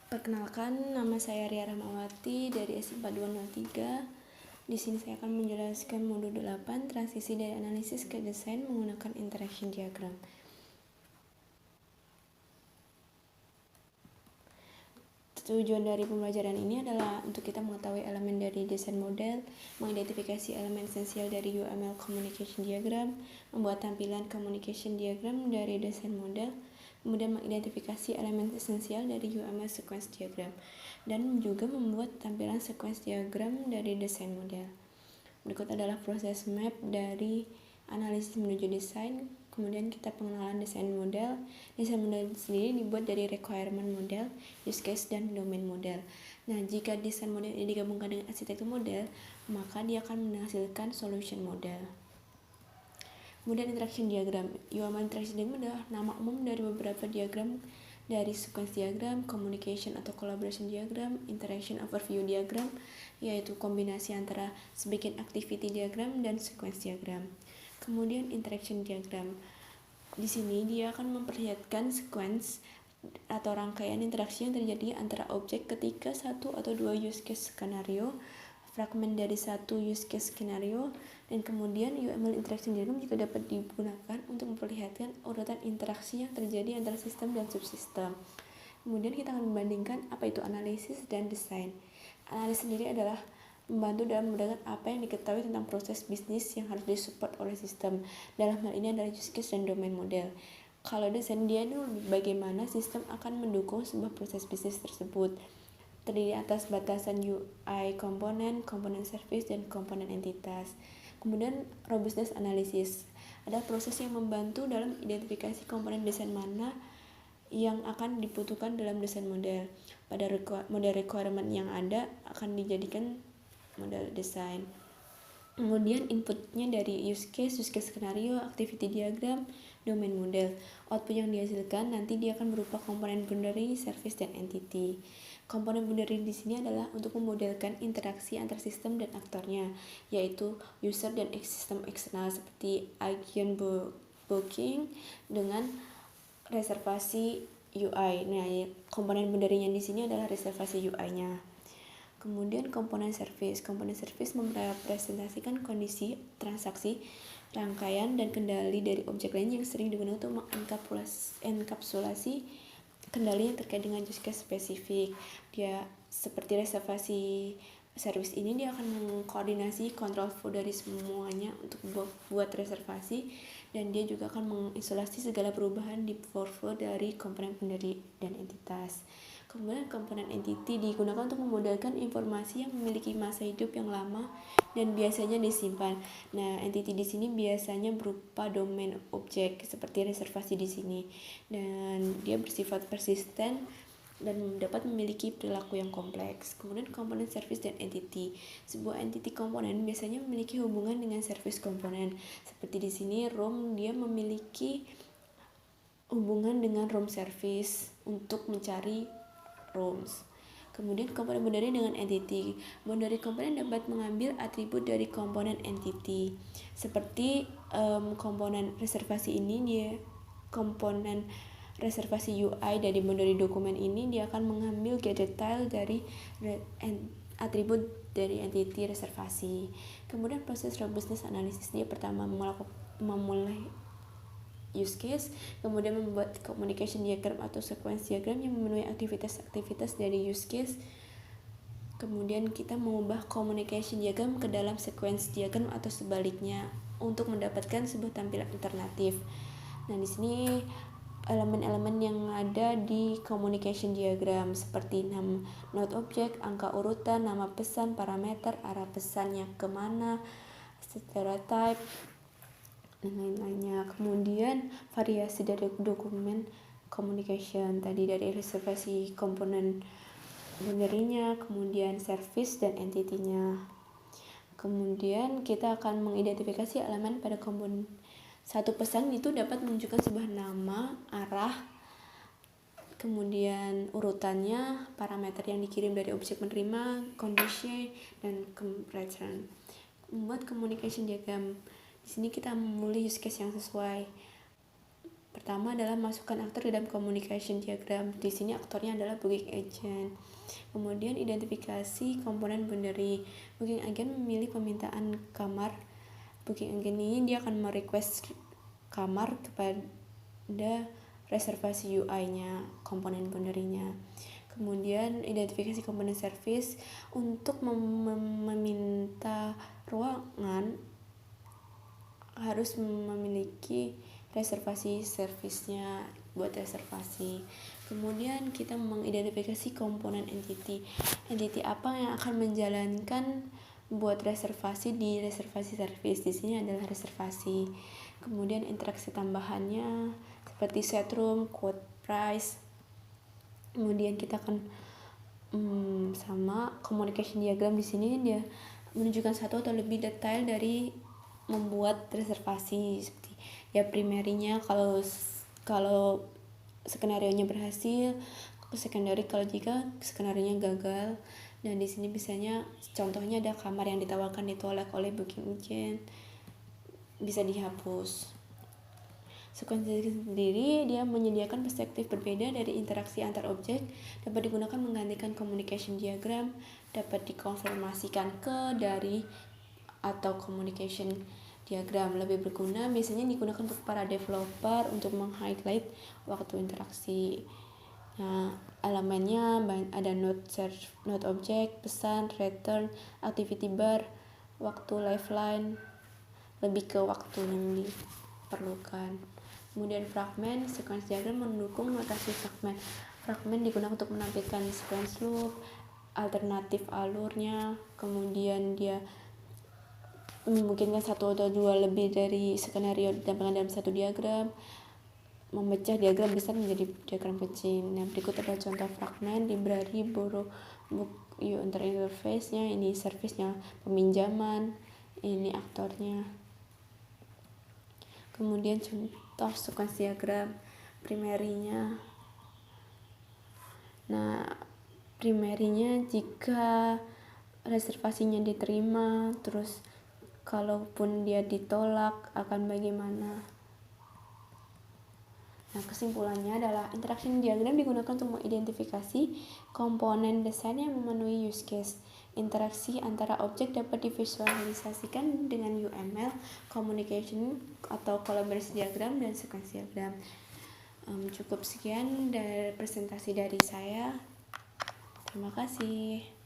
Perkenalkan, nama saya Ria Rahmawati dari S4203. Di sini saya akan menjelaskan modul 8, transisi dari analisis ke desain menggunakan interaction diagram. Tujuan dari pembelajaran ini adalah untuk kita mengetahui elemen dari desain model, mengidentifikasi elemen esensial dari UML communication diagram, membuat tampilan communication diagram dari desain model, kemudian mengidentifikasi elemen esensial dari UML sequence diagram, dan juga membuat tampilan sequence diagram dari desain model. Berikut adalah proses map dari analisis menuju desain. Kemudian kita pengenalan desain model. Desain model sendiri dibuat dari requirement model, use case, dan domain model. Nah, jika desain model ini digabungkan dengan arsitektur model, maka dia akan menghasilkan solution model. Kemudian interaction diagram. UML interaction diagram adalah nama umum dari beberapa diagram dari sequence diagram, communication atau collaboration diagram, interaction overview diagram, yaitu kombinasi antara speaking activity diagram dan sequence diagram. Kemudian interaction diagram. Di sini dia akan memperlihatkan sequence atau rangkaian interaksi yang terjadi antara objek ketika satu atau dua use case skenario, fragmen dari satu use case skenario, dan kemudian UML interaction diagram juga dapat digunakan untuk memperlihatkan urutan interaksi yang terjadi antara sistem dan subsistem. Kemudian kita akan membandingkan apa itu analisis dan desain. Analisis sendiri adalah membantu dalam membedakan apa yang diketahui tentang proses bisnis yang harus disupport oleh sistem. Dalam hal ini adalah use case dan domain model. Kalau desain dia itu bagaimana sistem akan mendukung sebuah proses bisnis tersebut. Terdiri atas batasan UI komponen, komponen service, dan komponen entitas. Kemudian robustness analysis. Ada proses yang membantu dalam identifikasi komponen desain mana yang akan dibutuhkan dalam desain model. Pada model requirement yang ada akan dijadikan model desain. Kemudian inputnya dari use case skenario, activity diagram, domain model. Output yang dihasilkan nanti dia akan berupa komponen boundary, service, dan entity. Komponen boundary di sini adalah untuk memodelkan interaksi antar sistem dan aktornya, yaitu user dan sistem eksternal seperti agent booking dengan reservasi UI. Nah, komponen boundary-nya di sini adalah reservasi UI-nya. Kemudian komponen service. Komponen service merepresentasikan kondisi, transaksi, rangkaian, dan kendali dari objek lain yang sering digunakan untuk mengenkapsulasi kendali yang terkait dengan use case spesifik. Dia seperti reservasi service ini, dia akan mengkoordinasi control flow dari semuanya untuk buat reservasi, dan dia juga akan mengisolasi segala perubahan di workflow dari komponen boundary dan entitas. Kemudian komponen entity digunakan untuk memodelkan informasi yang memiliki masa hidup yang lama dan biasanya disimpan. Nah, entity di sini biasanya berupa domain objek seperti reservasi di sini, dan dia bersifat persisten dan dapat memiliki perilaku yang kompleks. Kemudian komponen service dan entity. Sebuah entity komponen biasanya memiliki hubungan dengan service komponen. Seperti di sini ROM dia memiliki hubungan dengan ROM service untuk mencari ROMs. Kemudian komponen boundary dengan entity. Boundary komponen dapat mengambil atribut dari komponen entity. Seperti komponen reservasi ini, dia komponen reservasi UI dari boundary dokumen ini, dia akan mengambil get detail dari atribut dari entity reservasi. Kemudian proses robustness analysis, dia pertama memulai use case, kemudian membuat communication diagram atau sequence diagram yang memenuhi aktivitas-aktivitas dari use case. Kemudian kita mengubah communication diagram ke dalam sequence diagram atau sebaliknya untuk mendapatkan sebuah tampilan alternatif. Nah, di sini elemen-elemen yang ada di communication diagram seperti nama node objek, angka urutan, nama pesan, parameter, arah pesannya kemana, stereotype, dan lain-lainnya. Kemudian variasi dari dokumen communication tadi dari reservasi komponen boundary-nya, kemudian service dan entity-nya. Kemudian kita akan mengidentifikasi elemen pada komponen. Satu pesan itu dapat menunjukkan sebuah nama, arah, kemudian urutannya, parameter yang dikirim dari objek menerima, kondisi, dan compression. Membuat communication diagram. Di sini kita memilih use case yang sesuai. Pertama adalah masukkan aktor ke dalam communication diagram. Di sini aktornya adalah booking agent. Kemudian identifikasi komponen boundary. Booking agent memilih permintaan kamar. Booking agent ini dia akan merequest kamar kepada reservasi UI-nya, komponen boundary-nya. Kemudian identifikasi komponen service. Untuk meminta ruangan harus memiliki reservasi servisnya buat reservasi. Kemudian kita mengidentifikasi komponen entity apa yang akan menjalankan buat reservasi di reservasi service. Di sini adalah reservasi. Kemudian interaksi tambahannya seperti set room, quote price. Kemudian kita akan sama communication diagram. Di sini dia menunjukkan satu atau lebih detail dari membuat reservasi, seperti ya primerinya kalau skenario-nya berhasil, secondary kalau jika skenario-nya gagal. Dan di sini biasanya contohnya ada kamar yang ditawarkan ditolak oleh booking agent, bisa dihapus. Sequence sendiri dia menyediakan perspektif berbeda dari interaksi antar objek, dapat digunakan menggantikan communication diagram, dapat dikonfirmasikan ke dari atau communication diagram. Lebih berguna biasanya digunakan untuk para developer untuk meng-highlight waktu interaksi. Nah, elemennya ada node object, pesan, return, activity bar, waktu lifeline, lebih ke waktu yang diperlukan. Kemudian fragment, sequence diagram mendukung notasi fragment. Fragment digunakan untuk menampilkan sequence loop, alternatif alurnya, kemudian dia memungkinkan satu atau dua lebih dari skenario ditampilkan dalam satu diagram, memecah diagram besar menjadi diagram kecil. Nah, berikut adalah contoh fragment, library, borrow, book, interface-nya, ini service-nya, peminjaman, ini aktornya. Kemudian contoh sequence diagram primerinya. Nah, primerinya jika reservasinya diterima, terus kalaupun dia ditolak akan bagaimana. Nah, kesimpulannya adalah interaction diagram digunakan untuk mengidentifikasi komponen desain yang memenuhi use case. Interaksi antara objek dapat divisualisasikan dengan UML, communication atau collaboration diagram, dan sequence diagram. Cukup sekian dari presentasi dari saya. Terima kasih.